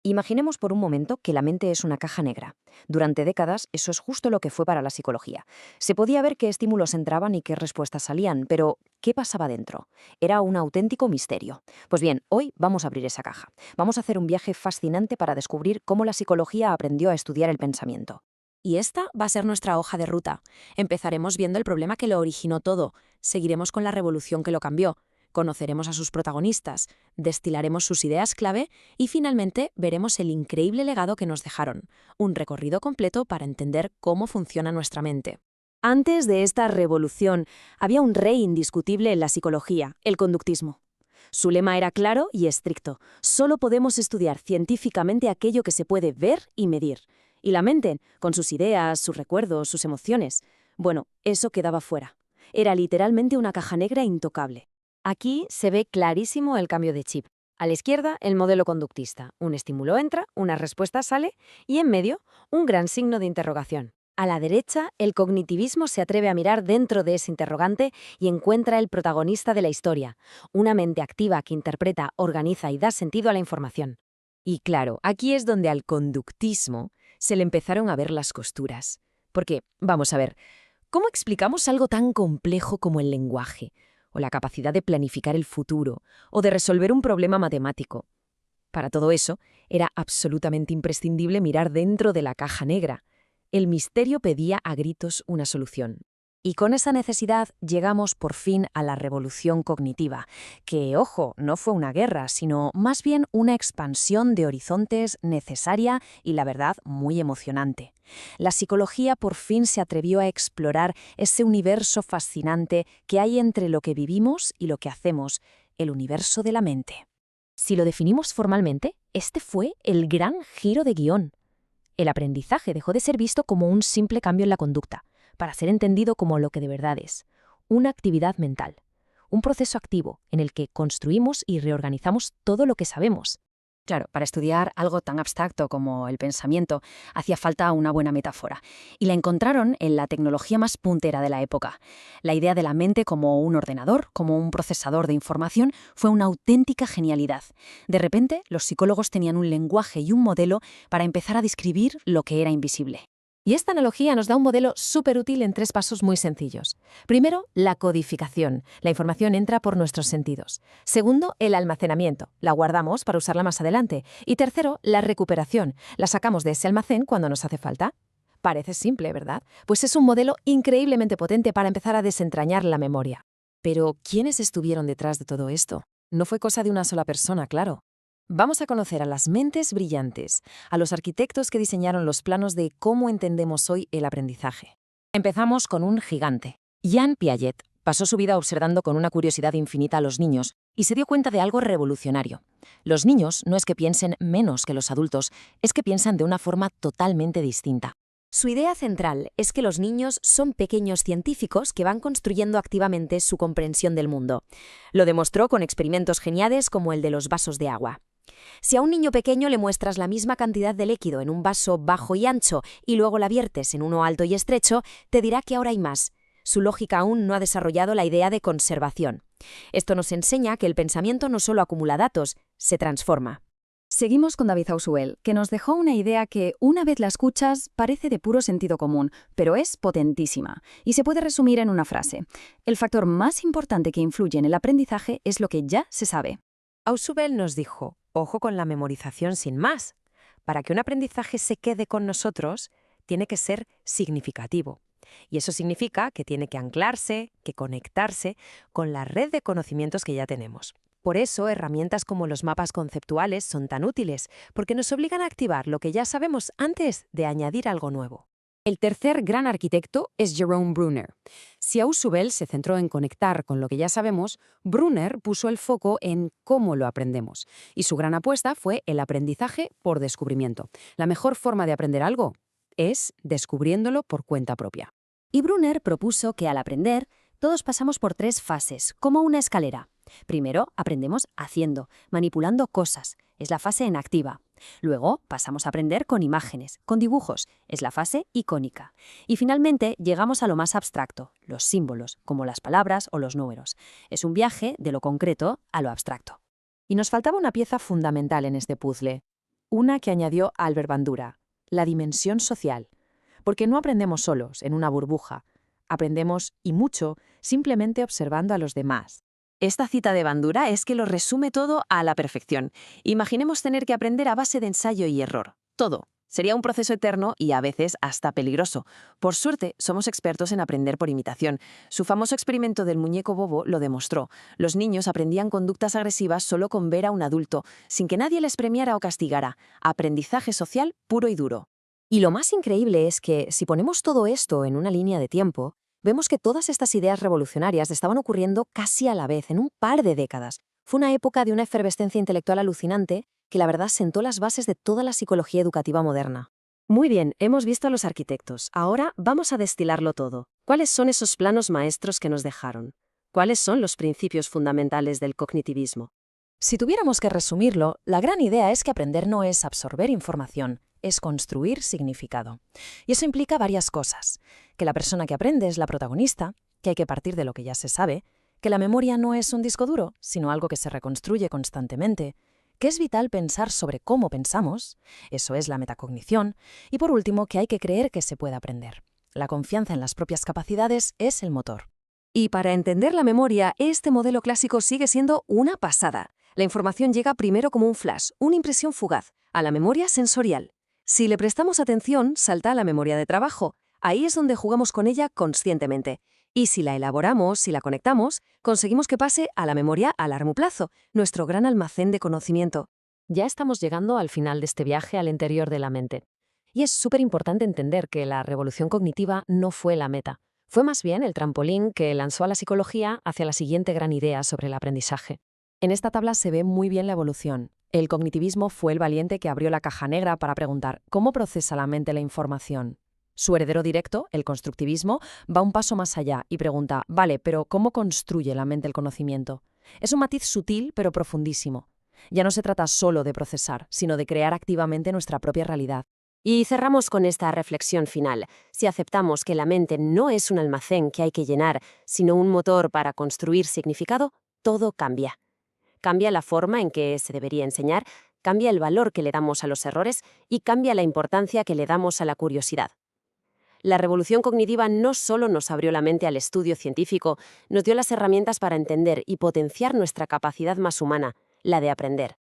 Imaginemos por un momento que la mente es una caja negra. Durante décadas, eso es justo lo que fue para la psicología. Se podía ver qué estímulos entraban y qué respuestas salían, pero ¿qué pasaba dentro? Era un auténtico misterio. Pues bien, hoy vamos a abrir esa caja. Vamos a hacer un viaje fascinante para descubrir cómo la psicología aprendió a estudiar el pensamiento. Y esta va a ser nuestra hoja de ruta. Empezaremos viendo el problema que lo originó todo, seguiremos con la revolución que lo cambió, conoceremos a sus protagonistas, destilaremos sus ideas clave y finalmente veremos el increíble legado que nos dejaron, un recorrido completo para entender cómo funciona nuestra mente. Antes de esta revolución, había un rey indiscutible en la psicología, el conductismo. Su lema era claro y estricto: solo podemos estudiar científicamente aquello que se puede ver y medir. Y la mente, con sus ideas, sus recuerdos, sus emociones, bueno, eso quedaba fuera. Era literalmente una caja negra intocable. Aquí se ve clarísimo el cambio de chip. A la izquierda, el modelo conductista. Un estímulo entra, una respuesta sale y en medio, un gran signo de interrogación. A la derecha, el cognitivismo se atreve a mirar dentro de ese interrogante y encuentra el protagonista de la historia, una mente activa que interpreta, organiza y da sentido a la información. Y claro, aquí es donde al conductismo se le empezaron a ver las costuras. Porque, vamos a ver, ¿cómo explicamos algo tan complejo como el lenguaje, o la capacidad de planificar el futuro, o de resolver un problema matemático? Para todo eso, era absolutamente imprescindible mirar dentro de la caja negra. El misterio pedía a gritos una solución. Y con esa necesidad llegamos por fin a la revolución cognitiva, que, ojo, no fue una guerra, sino más bien una expansión de horizontes necesaria y, la verdad, muy emocionante. La psicología por fin se atrevió a explorar ese universo fascinante que hay entre lo que vivimos y lo que hacemos, el universo de la mente. Si lo definimos formalmente, este fue el gran giro de guión. El aprendizaje dejó de ser visto como un simple cambio en la conducta, para ser entendido como lo que de verdad es, una actividad mental, un proceso activo en el que construimos y reorganizamos todo lo que sabemos. Claro, para estudiar algo tan abstracto como el pensamiento hacía falta una buena metáfora, y la encontraron en la tecnología más puntera de la época. La idea de la mente como un ordenador, como un procesador de información, fue una auténtica genialidad. De repente, los psicólogos tenían un lenguaje y un modelo para empezar a describir lo que era invisible. Y esta analogía nos da un modelo súper útil en 3 pasos muy sencillos. Primero, la codificación. La información entra por nuestros sentidos. Segundo, el almacenamiento. La guardamos para usarla más adelante. Y tercero, la recuperación. La sacamos de ese almacén cuando nos hace falta. Parece simple, ¿verdad? Pues es un modelo increíblemente potente para empezar a desentrañar la memoria. Pero, ¿quiénes estuvieron detrás de todo esto? No fue cosa de una sola persona, claro. Vamos a conocer a las mentes brillantes, a los arquitectos que diseñaron los planos de cómo entendemos hoy el aprendizaje. Empezamos con un gigante. Jean Piaget pasó su vida observando con una curiosidad infinita a los niños y se dio cuenta de algo revolucionario. Los niños no es que piensen menos que los adultos, es que piensan de una forma totalmente distinta. Su idea central es que los niños son pequeños científicos que van construyendo activamente su comprensión del mundo. Lo demostró con experimentos geniales como el de los vasos de agua. Si a un niño pequeño le muestras la misma cantidad de líquido en un vaso bajo y ancho y luego la viertes en uno alto y estrecho, te dirá que ahora hay más. Su lógica aún no ha desarrollado la idea de conservación. Esto nos enseña que el pensamiento no solo acumula datos, se transforma. Seguimos con David Ausubel, que nos dejó una idea que, una vez la escuchas, parece de puro sentido común, pero es potentísima, y se puede resumir en una frase. El factor más importante que influye en el aprendizaje es lo que ya se sabe. Ausubel nos dijo, ojo con la memorización sin más. Para que un aprendizaje se quede con nosotros, tiene que ser significativo. Y eso significa que tiene que anclarse, que conectarse con la red de conocimientos que ya tenemos. Por eso, herramientas como los mapas conceptuales son tan útiles, porque nos obligan a activar lo que ya sabemos antes de añadir algo nuevo. El tercer gran arquitecto es Jerome Bruner. Si Ausubel se centró en conectar con lo que ya sabemos, Bruner puso el foco en cómo lo aprendemos. Y su gran apuesta fue el aprendizaje por descubrimiento. La mejor forma de aprender algo es descubriéndolo por cuenta propia. Y Brunner propuso que al aprender, todos pasamos por 3 fases, como una escalera. Primero, aprendemos haciendo, manipulando cosas. Es la fase en activa. Luego, pasamos a aprender con imágenes, con dibujos. Es la fase icónica. Y finalmente, llegamos a lo más abstracto, los símbolos, como las palabras o los números. Es un viaje de lo concreto a lo abstracto. Y nos faltaba una pieza fundamental en este puzzle: una que añadió Albert Bandura, la dimensión social. Porque no aprendemos solos, en una burbuja. Aprendemos, y mucho, simplemente observando a los demás. Esta cita de Bandura es que lo resume todo a la perfección. Imaginemos tener que aprender a base de ensayo y error. Todo. Sería un proceso eterno y a veces hasta peligroso. Por suerte, somos expertos en aprender por imitación. Su famoso experimento del muñeco bobo lo demostró. Los niños aprendían conductas agresivas solo con ver a un adulto, sin que nadie les premiara o castigara. Aprendizaje social puro y duro. Y lo más increíble es que, si ponemos todo esto en una línea de tiempo, vemos que todas estas ideas revolucionarias estaban ocurriendo casi a la vez, en un par de décadas. Fue una época de una efervescencia intelectual alucinante que la verdad sentó las bases de toda la psicología educativa moderna. Muy bien, hemos visto a los arquitectos. Ahora vamos a destilarlo todo. ¿Cuáles son esos planos maestros que nos dejaron? ¿Cuáles son los principios fundamentales del cognitivismo? Si tuviéramos que resumirlo, la gran idea es que aprender no es absorber información, es construir significado. Y eso implica varias cosas. Que la persona que aprende es la protagonista, que hay que partir de lo que ya se sabe, que la memoria no es un disco duro, sino algo que se reconstruye constantemente, que es vital pensar sobre cómo pensamos, eso es la metacognición, y por último, que hay que creer que se puede aprender. La confianza en las propias capacidades es el motor. Y para entender la memoria, este modelo clásico sigue siendo una pasada. La información llega primero como un flash, una impresión fugaz, a la memoria sensorial. Si le prestamos atención, salta a la memoria de trabajo. Ahí es donde jugamos con ella conscientemente. Y si la elaboramos, si la conectamos, conseguimos que pase a la memoria a largo plazo, nuestro gran almacén de conocimiento. Ya estamos llegando al final de este viaje al interior de la mente. Y es súper importante entender que la revolución cognitiva no fue la meta. Fue más bien el trampolín que lanzó a la psicología hacia la siguiente gran idea sobre el aprendizaje. En esta tabla se ve muy bien la evolución. El cognitivismo fue el valiente que abrió la caja negra para preguntar ¿cómo procesa la mente la información? Su heredero directo, el constructivismo, va un paso más allá y pregunta, vale, pero ¿cómo construye la mente el conocimiento? Es un matiz sutil pero profundísimo. Ya no se trata solo de procesar, sino de crear activamente nuestra propia realidad. Y cerramos con esta reflexión final. Si aceptamos que la mente no es un almacén que hay que llenar, sino un motor para construir significado, todo cambia. Cambia la forma en que se debería enseñar, cambia el valor que le damos a los errores y cambia la importancia que le damos a la curiosidad. La revolución cognitiva no solo nos abrió la mente al estudio científico, nos dio las herramientas para entender y potenciar nuestra capacidad más humana, la de aprender.